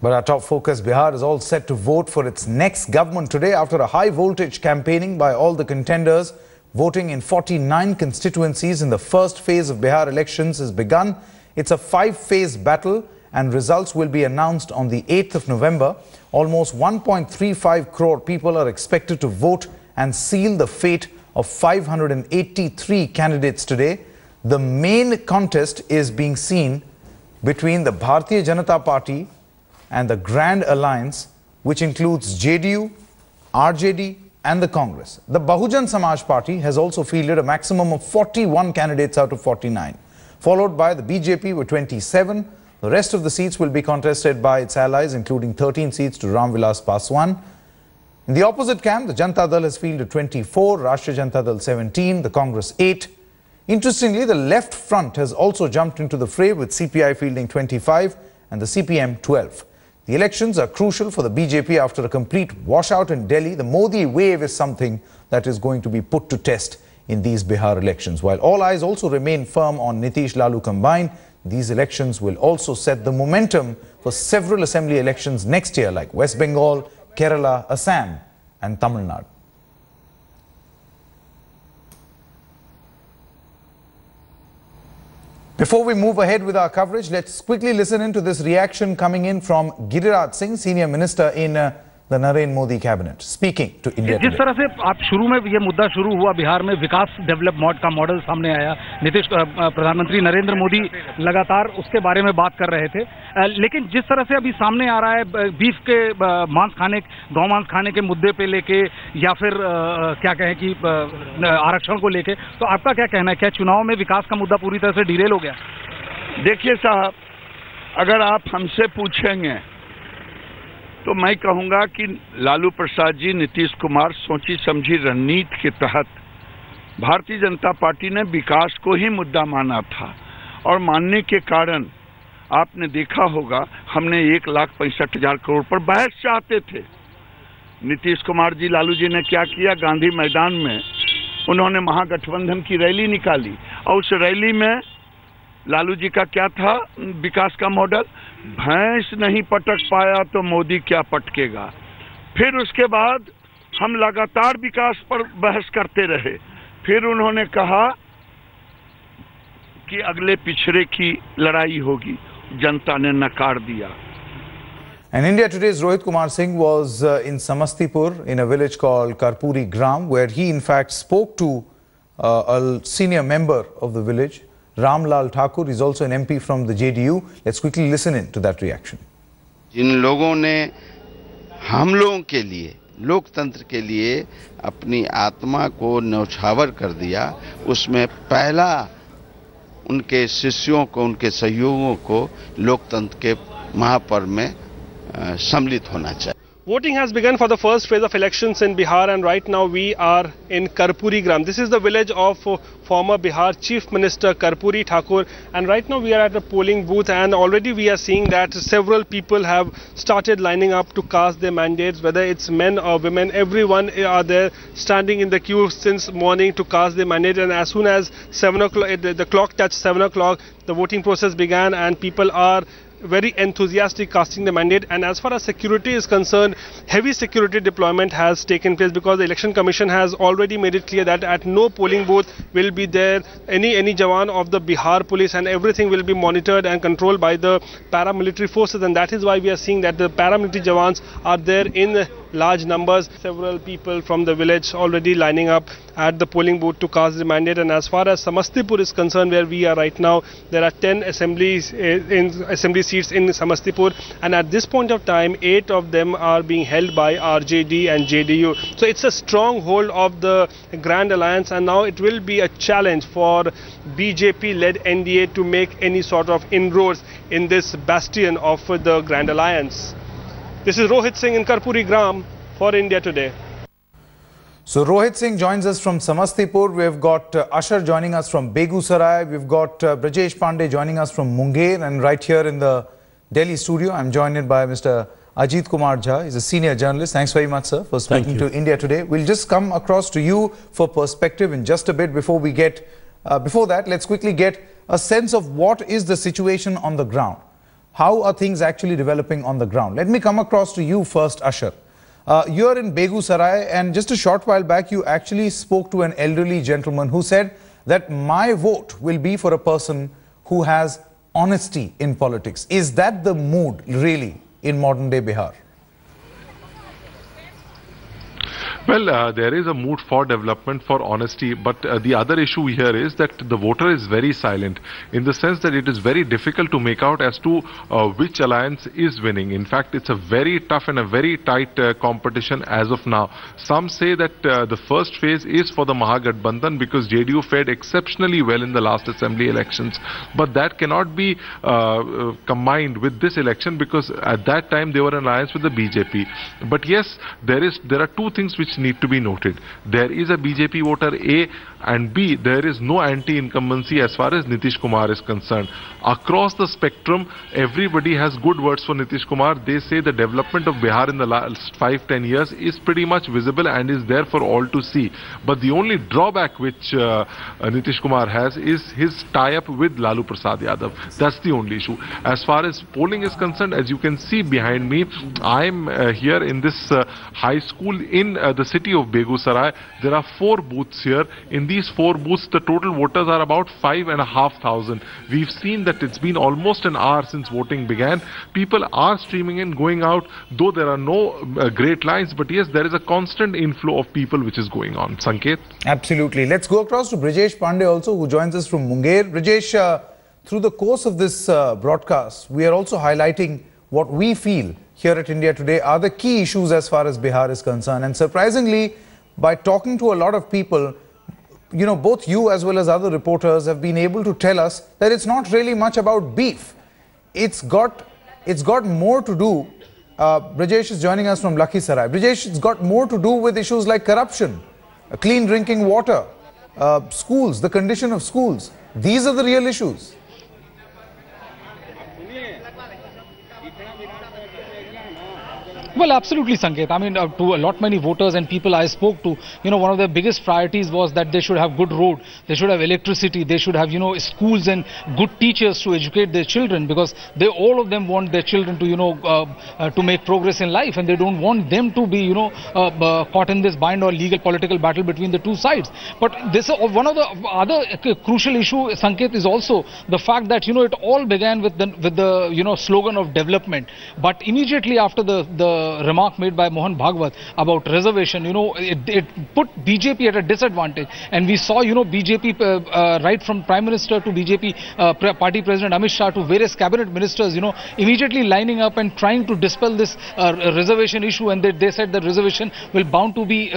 But our top focus, Bihar is all set to vote for its next government today after a high-voltage campaigning by all the contenders. Voting in 49 constituencies in the first phase of Bihar elections has begun. It's a 5-phase battle and results will be announced on the 8th of November. Almost 1.35 crore people are expected to vote and seal the fate of 583 candidates today. The main contest is being seen between the Bharatiya Janata Party and the Grand Alliance, which includes JDU, RJD and the Congress. The Bahujan Samaj Party has also fielded a maximum of 41 candidates out of 49, followed by the BJP with 27. The rest of the seats will be contested by its allies, including 13 seats to Ram Vilas Paswan. In the opposite camp, the Janata Dal has fielded 24, Rashtriya Janata Dal 17, the Congress 8. Interestingly, the left front has also jumped into the fray with CPI fielding 25 and the CPM 12. The elections are crucial for the BJP after a complete washout in Delhi. The Modi wave is something that is going to be put to test in these Bihar elections. While all eyes also remain firm on Nitish Lalu combined, these elections will also set the momentum for several assembly elections next year like West Bengal, Kerala, Assam and Tamil Nadu. Before we move ahead with our coverage, let's quickly listen into this reaction coming in from Giriraj Singh, Senior Minister in the Narendra Modi cabinet, speaking to India Today. जिस तरह से आप शुरू में ये मुद्दा शुरू हुआ बिहार में विकास डेवलप मॉड का मॉडल सामने आया, नीतीश प्रधानमंत्री नरेंद्र मोदी लगातार उसके बारे में बात कर रहे थे, लेकिन जिस तरह से अभी सामने आ रहा है बीफ के मांस खाने, गौ मांस खाने के मुद्दे पे लेके या फिर क्या कहें कि आरक्षण को लेके, तो आपका क्या कहना है? क्या चुनाव में विकास का मुद्दा पूरी तरह से डिरेल हो गया? देखिए साहब, अगर आप हमसे पूछेंगे तो मैं कहूंगा कि लालू प्रसाद जी, नीतीश कुमार सोची समझी रणनीति के तहत भारतीय जनता पार्टी ने विकास को ही मुद्दा माना था और मानने के कारण आपने देखा होगा हमने 1,65,000 करोड़ पर बहस चाहते थे। नीतीश कुमार जी, लालू जी ने क्या किया? गांधी मैदान में उन्होंने महागठबंधन की रैली निकाली और उस रैली में लालू जी का क्या था विकास का मॉडल? भैंस नहीं पटक पाया तो मोदी क्या पटकेगा। फिर उसके बाद हम लगातार विकास पर बहस करते रहे। फिर उन्होंने कहा कि अगले पिछड़े की लड़ाई होगी, जनता ने नकार दिया। And India Today's Rohit Kumar Singh was in Samastipur in a village called Karpuri Gram, where he in fact spoke to a senior member of the village, Ram Lal Thakur. Is also an MP from the JDU. Let's quickly listen in to that reaction. जिन लोगों ने हम लोगों के लिए, लोकतंत्र के लिए अपनी आत्मा को न्यौछावर कर दिया, उसमें पहला उनके शिष्यों को, उनके सहयोगियों को लोकतंत्र के महापर्व में सम्मिलित होना चाहिए. Voting has begun for the first phase of elections in Bihar, and right now we are in Karpuri Gram. This is the village of former Bihar Chief Minister Karpuri Thakur, and right now we are at the polling booth, and already we are seeing that several people have started lining up to cast their mandates, whether it's men or women. Everyone are there standing in the queue since morning to cast their mandate, and as soon as 7 o'clock, the clock touched 7 o'clock, the voting process began and people are very enthusiastic casting the mandate. And as far as security is concerned, heavy security deployment has taken place because the Election Commission has already made it clear that at no polling booth will be there any Jawan of the Bihar police, and everything will be monitored and controlled by the paramilitary forces, and that is why we are seeing that the paramilitary Jawans are there in large numbers. Several people from the village already lining up at the polling booth to cast the mandate. And as far as Samastipur is concerned, where we are right now, there are 10 assembly seats in Samastipur, and at this point of time 8 of them are being held by RJD and JDU. So it's a stronghold of the Grand Alliance, and now it will be a challenge for BJP-led NDA to make any sort of inroads in this bastion of the Grand Alliance. This is Rohit Singh in Karpuri Gram for India Today. So Rohit Singh joins us from Samastipur. We've got Ashar joining us from Begusarai. We've got Brajesh Pandey joining us from Munger. And right here in the Delhi studio, I'm joined by Mr. Ajit Kumar Jha. He's a senior journalist. Thanks very much, sir, for speaking to India Today. We'll just come across to you for perspective in just a bit. Before we get, before that, let's quickly get a sense of what is the situation on the ground. how are things actually developing on the ground? Let me come across to you first, Ashar. You're in Begusarai, and just a short while back, you actually spoke to an elderly gentleman who said that my vote will be for a person who has honesty in politics. Is that the mood, really, in modern-day Bihar? Well, there is a mood for development, for honesty, but the other issue here is that the voter is very silent, in the sense that it is very difficult to make out as to which alliance is winning. In fact, it's a very tough and a very tight competition as of now. Some say that the first phase is for the Mahagathbandhan because JDU fared exceptionally well in the last assembly elections, but that cannot be combined with this election because at that time they were in alliance with the BJP. But yes, there are two things which need to be noted. There is a BJP voter, A, and B, there is no anti-incumbency as far as Nitish Kumar is concerned. Across the spectrum, everybody has good words for Nitish Kumar. They say the development of Bihar in the last 5-10 years is pretty much visible and is there for all to see. But the only drawback which Nitish Kumar has is his tie-up with Lalu Prasad Yadav. That's the only issue. As far as polling is concerned, as you can see behind me, I'm here in this high school in the city of Begusarai. There are 4 booths here. In these 4 booths, the total voters are about 5,500. We've seen that it's been almost an hour since voting began. People are streaming in, going out, though there are no great lines, but yes, there is a constant inflow of people which is going on. Sanket? Absolutely. Let's go across to Brijesh Pandey also, who joins us from Munger. Brijesh, through the course of this broadcast, we are also highlighting what we feel here at India Today are the key issues as far as Bihar is concerned. And surprisingly, by talking to a lot of people, you know, both you as well as other reporters have been able to tell us that it's not really much about beef. It's got more to do. Brijesh is joining us from Lakhisarai. Brijesh, it's got more to do with issues like corruption, clean drinking water, schools, the condition of schools. These are the real issues. Well, absolutely, Sanket. I mean, to a lot many voters and people I spoke to, you know, one of their biggest priorities was that they should have good road, they should have electricity, they should have, you know, schools and good teachers to educate their children, because all of them want their children to, you know, to make progress in life, and they don't want them to be, you know, caught in this bind or legal political battle between the two sides. But this one of the other crucial issue, Sanket, is also the fact that, you know, it all began with the you know, slogan of development, but immediately after the remark made by Mohan Bhagwat about reservation, you know, it put BJP at a disadvantage, and we saw, you know, BJP right from Prime Minister to BJP party President Amit Shah to various cabinet ministers, you know, immediately lining up and trying to dispel this reservation issue, and they said that reservation is bound to be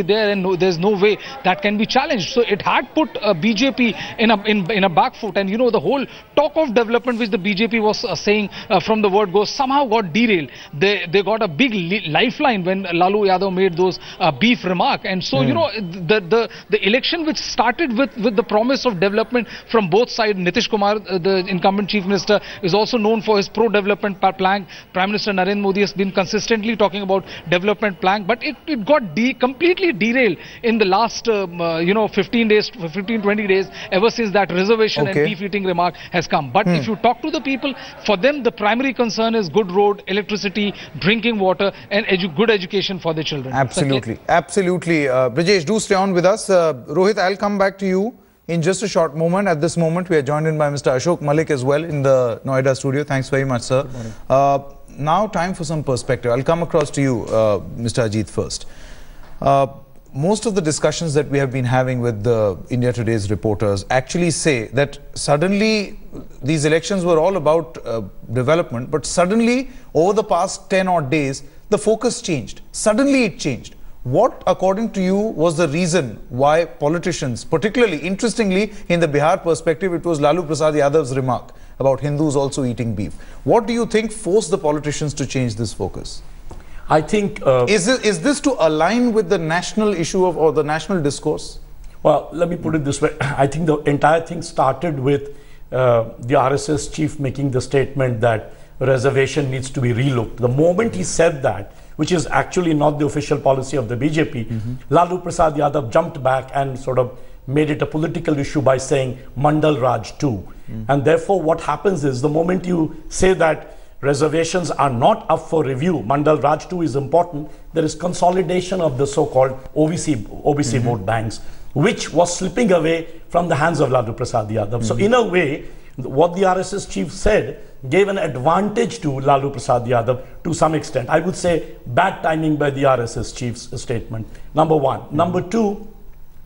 there, and there's no way that can be challenged. So it had put BJP in a back foot, and you know, the whole talk of development which the BJP was saying from the word go somehow got derailed. They got a big lifeline when Lalu Yadav made those beef remark, and so you know, the election which started with the promise of development from both sides. Nitish Kumar, the incumbent chief minister, is also known for his pro-development plan. Prime Minister Narendra Modi has been consistently talking about development plan, but it got completely derailed in the last you know, 15-20 days ever since that reservation and beef eating remark has come. But if you talk to the people, for them the primary concern is good road, electricity, drinking water, and good education for the children. Absolutely. Sanket? Absolutely. Brijesh, do stay on with us. Rohit, I'll come back to you in just a short moment. At this moment, we are joined in by Mr. Ashok Malik as well in the Noida studio. Thanks very much, sir. Now, time for some perspective. I'll come across to you, Mr. Ajit, first. Most of the discussions that we have been having with the India Today's reporters actually say that suddenly these elections were all about development, but suddenly over the past 10 odd days, the focus changed. Suddenly it changed. What, according to you, was the reason why politicians, particularly, interestingly, in the Bihar perspective, it was Lalu Prasad Yadav's remark about Hindus also eating beef. What do you think forced the politicians to change this focus? I think... is this to align with the national issue or the national discourse? Well, let me put it this way. I think the entire thing started with the RSS chief making the statement that reservation needs to be relooked. The moment he said that, which is actually not the official policy of the BJP, Lalu Prasad Yadav jumped back and sort of made it a political issue by saying Mandal Raj 2. And therefore what happens is the moment you say that reservations are not up for review, Mandal Raj 2 is important, there is consolidation of the so-called OBC vote banks, which was slipping away from the hands of Lalu Prasad Yadav. So in a way, what the RSS chief said gave an advantage to Lalu Prasad Yadav to some extent. I would say bad timing by the RSS chief's statement, number one. Number two,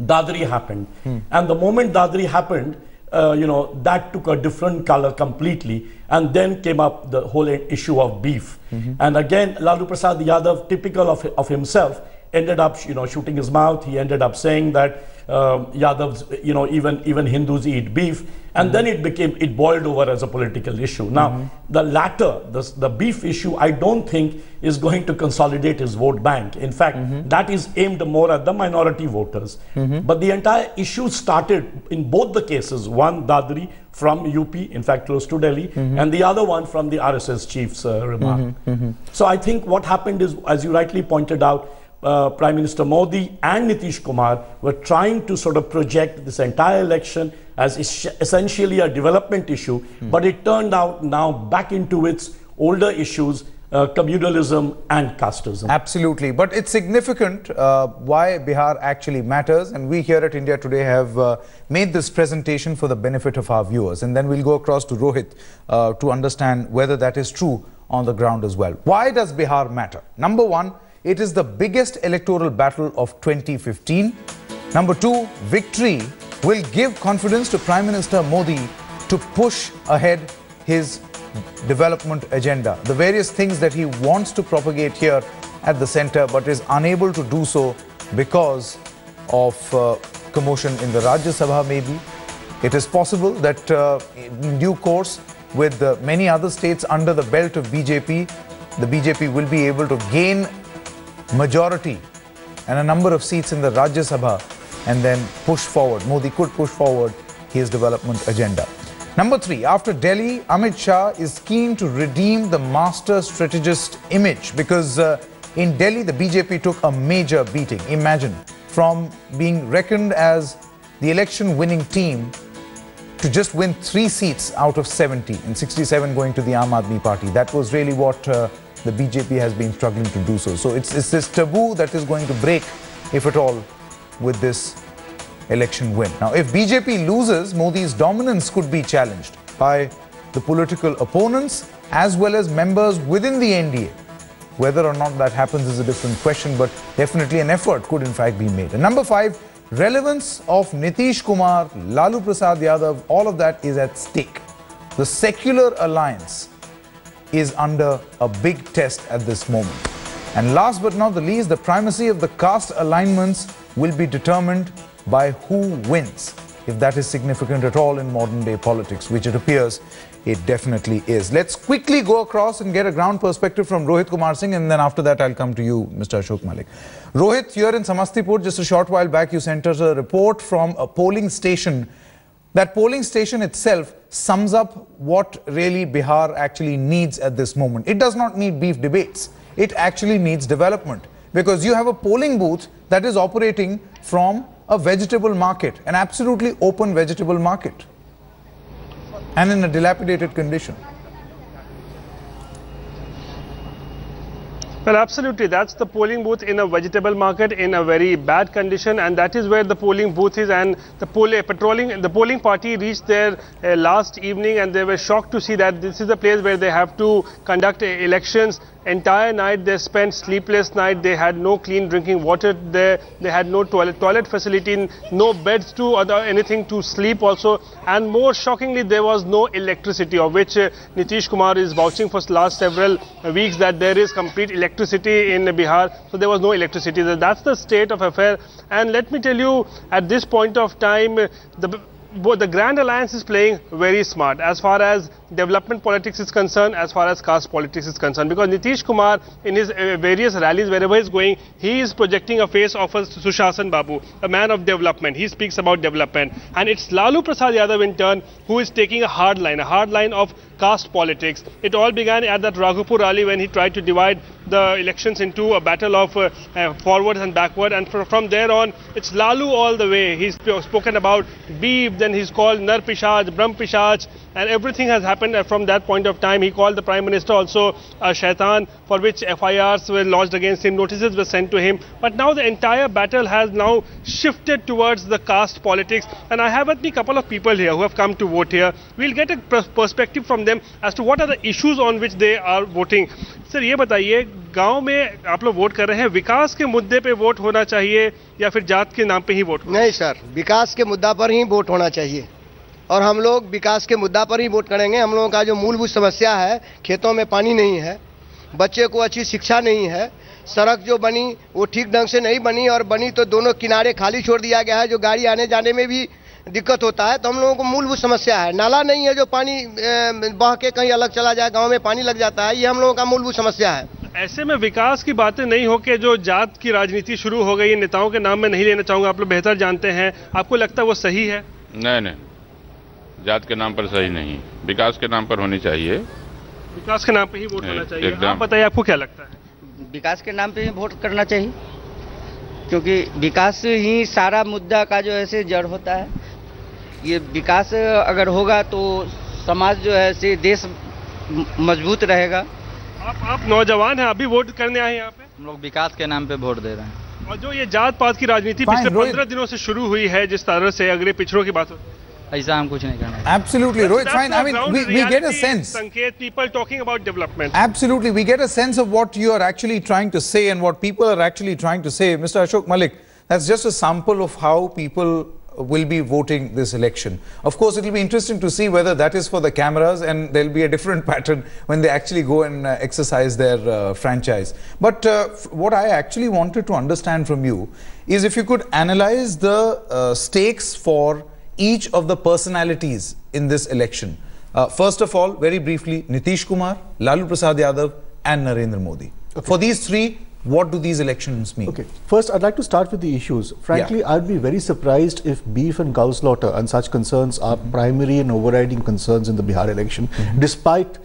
Dadri happened. And the moment Dadri happened, that took a different color completely, and then came up the whole issue of beef. And again, Lalu Prasad Yadav, typical of himself, ended up shooting his mouth. He ended up saying that Yadavs, even Hindus eat beef, and then it boiled over as a political issue. Now the latter, the beef issue, I don't think is going to consolidate his vote bank. In fact, that is aimed more at the minority voters. But the entire issue started in both the cases, one Dadri from UP, in fact close to Delhi, and the other one from the RSS chief's remark. So I think what happened is, as you rightly pointed out, Prime Minister Modi and Nitish Kumar were trying to sort of project this entire election as essentially a development issue, but it turned out now back into its older issues, communalism and casteism. Absolutely, but it's significant why Bihar actually matters, and we here at India Today have made this presentation for the benefit of our viewers, and then we'll go across to Rohit to understand whether that is true on the ground as well. Why does Bihar matter? Number one, it is the biggest electoral battle of 2015. Number two, victory will give confidence to Prime Minister Modi to push ahead his development agenda. The various things that he wants to propagate here at the center, but is unable to do so because of commotion in the Rajya Sabha maybe. It is possible that in due course, with many other states under the belt of BJP, the BJP will be able to gain majority and a number of seats in the Rajya Sabha and then push forward. Modi could push forward his development agenda. Number three, after Delhi, Amit Shah is keen to redeem the master strategist image because in Delhi, the BJP took a major beating. Imagine, from being reckoned as the election winning team to just win 3 seats out of 70 and 67 going to the Aam Aadmi Party. That was really what the BJP has been struggling to do so. So it's this taboo that is going to break, if at all, with this election win. Now, if BJP loses, Modi's dominance could be challenged by the political opponents as well as members within the NDA. Whether or not that happens is a different question, but definitely an effort could in fact be made. And number five, relevance of Nitish Kumar, Lalu Prasad Yadav, all of that is at stake. The secular alliance is under a big test at this moment. And last but not the least, the primacy of the caste alignments will be determined by who wins, if that is significant at all in modern day politics, which it appears it definitely is. Let's quickly go across and get a ground perspective from Rohit Kumar Singh, and then after that I'll come to you, Mr. Ashok Malik. Rohit, here in Samastipur, just a short while back, you sent us a report from a polling station. That polling station itself sums up what really Bihar actually needs at this moment. It does not need beef debates. It actually needs development, because you have a polling booth that is operating from a vegetable market, an absolutely open vegetable market, and in a dilapidated condition. Well, absolutely. That's the polling booth in a vegetable market in a very bad condition, and that is where the polling booth is. And the polling party reached there last evening, and they were shocked to see that this is the place where they have to conduct elections. Entire night they spent sleepless night. They had no clean drinking water there. They had no toilet facility, no beds to or anything to sleep also. And more shockingly, there was no electricity, of which Nitish Kumar is vouching for the last several weeks that there is complete electricity in Bihar. So there was no electricity. That's the state of affair. And let me tell you, at this point of time, the Grand Alliance is playing very smart. As far as development politics is concerned as far as caste politics is concerned, because Nitish Kumar in his various rallies wherever he's going, he is projecting a face of a Sushasan Babu, a man of development. He speaks about development, and it's Lalu Prasad Yadav in turn who is taking a hard line of caste politics. It all began at that Raghupur rally when he tried to divide the elections into a battle of forward and backward, and from there on it's Lalu all the way. He's spoken about beef, then he's called Nar Pishaj, Brahm Pishaj, and everything has happened from that point of time. He called the Prime Minister also a shaitan, for which FIRs were lodged against him, notices were sent to him. But now the entire battle has now shifted towards the caste politics, and I have with me a couple of people here who have come to vote here. We'll get a perspective from them as to what are the issues on which they are voting. Sir ये बताइए, गांव में आप लोग vote कर रहे हैं, विकास के मुद्दे पे वोट होना चाहिए या फिर जात के नाम पे ही वोट? नहीं सर, विकास के मुद्दा पर ही वोट होना चाहिए, और हम लोग विकास के मुद्दा पर ही वोट करेंगे। हम लोगों का जो मूलभूत समस्या है, खेतों में पानी नहीं है, बच्चे को अच्छी शिक्षा नहीं है, सड़क जो बनी वो ठीक ढंग से नहीं बनी, और बनी तो दोनों किनारे खाली छोड़ दिया गया है, जो गाड़ी आने जाने में भी दिक्कत होता है। तो हम लोगों को मूलभूत समस्या है, नाला नहीं है जो पानी बह के कहीं अलग चला जाए, गांव में पानी लग जाता है, ये हम लोगों का मूलभूत समस्या है। ऐसे में विकास की बातें नहीं हो के जो जात की राजनीति शुरू हो गई, नेताओं के नाम में नहीं लेना चाहूंगा, आप लोग बेहतर जानते हैं, आपको लगता है वो सही है? नहीं, जात के नाम पर सही नहीं, विकास के नाम पर होनी चाहिए। विकास के नाम पे ही वोट होना चाहिए। आप बताइए, आपको क्या लगता है? विकास के नाम पे ही वोट करना चाहिए, क्योंकि विकास ही सारा मुद्दा का जो है जड़ होता है। ये विकास अगर होगा तो समाज जो है से देश मजबूत रहेगा। आप नौजवान हैं, अभी वोट करने आए हैं यहाँ पे? हम लोग विकास के नाम पे वोट दे रहे हैं। और जो ये जात पात की राजनीति पिछले 15 दिनों से शुरू हुई है, जिस तरह से अगले पिछड़ों की बात हो, ऐसा हम कुछ नहीं करना। Absolutely, Rohit, fine. I mean, we get a sense. Sanket, people talking about development. Absolutely, we get a sense of what you are actually trying to say and what people are actually trying to say. Mr. Ashok Malik, that's just a sample of how people will be voting this election. Of course, it will be interesting to see whether that is for the cameras, and there will be a different pattern when they actually go and exercise their franchise. But what I actually wanted to understand from you is if you could analyze the stakes for each of the personalities in this election. First of all, very briefly, Nitish Kumar, Lalu Prasad Yadav and Narendra Modi. Okay. For these three, what do these elections mean? Okay, first I'd like to start with the issues. Frankly, I'd be very surprised if beef and cow slaughter and such concerns are primary and overriding concerns in the Bihar election, despite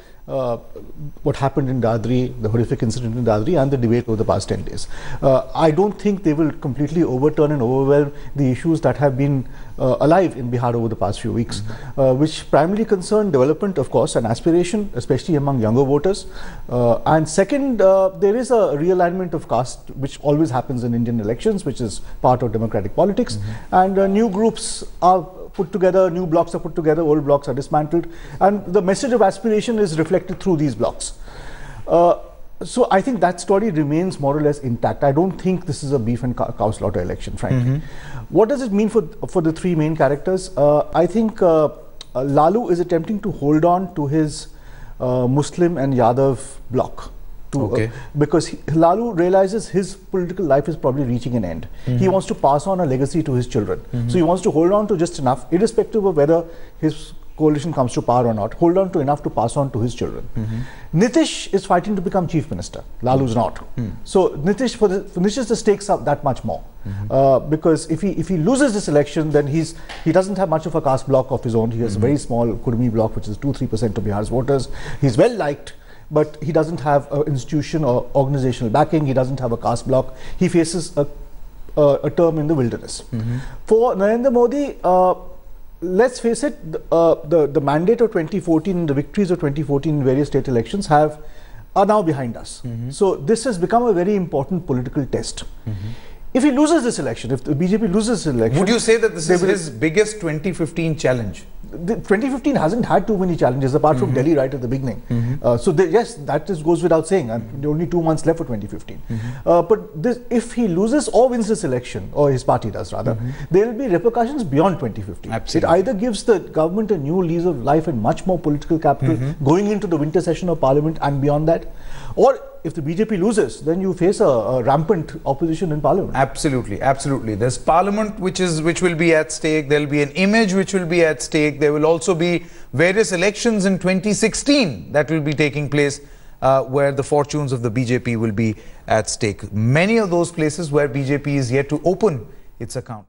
what happened in Dadri, the horrific incident in Dadri, and the debate over the past 10 days. I don't think they will completely overturn and overwhelm the issues that have been alive in Bihar over the past few weeks, which primarily concern development, of course, and aspiration, especially among younger voters. And second, there is a realignment of caste, which always happens in Indian elections, which is part of democratic politics. And new groups are put together, new blocks are put together, old blocks are dismantled, and the message of aspiration is reflected through these blocks. So I think that story remains more or less intact. I don't think this is a beef and cow slaughter election, frankly. What does it mean for the three main characters? I think Lalu is attempting to hold on to his Muslim and Yadav bloc. Because Lalu realizes his political life is probably reaching an end. He wants to pass on a legacy to his children. So he wants to hold on to just enough, irrespective of whether his coalition comes to power or not, hold on to enough to pass on to his children. Nitish is fighting to become chief minister. Lalu's not. So Nitish, for Nitish, the stakes are that much more. Because if he loses this election, then he doesn't have much of a caste bloc of his own. He has a very small Kurmi bloc, which is 2-3% of Bihar's voters. He's well liked, but he doesn't have an institution or organizational backing. He doesn't have a caste bloc. He faces a term in the wilderness. For Narendra Modi, let's face it, the mandate of 2014, the victories of 2014 in various state elections are now behind us. So this has become a very important political test. If he loses this election, if the BJP loses this election... Would you say that this is his biggest 2015 challenge? 2015 hasn't had too many challenges apart from Delhi right at the beginning. So yes, that goes without saying. And only 2 months left for 2015. But if he loses or wins this election, or his party does rather, there will be repercussions beyond 2015. Absolutely. It either gives the government a new lease of life and much more political capital going into the winter session of parliament and beyond that, or if the BJP loses, then you face a rampant opposition in parliament. Absolutely, absolutely. There's parliament which will be at stake. There'll be an image which will be at stake. There will also be various elections in 2016 that will be taking place, where the fortunes of the BJP will be at stake. Many of those places where BJP is yet to open its account.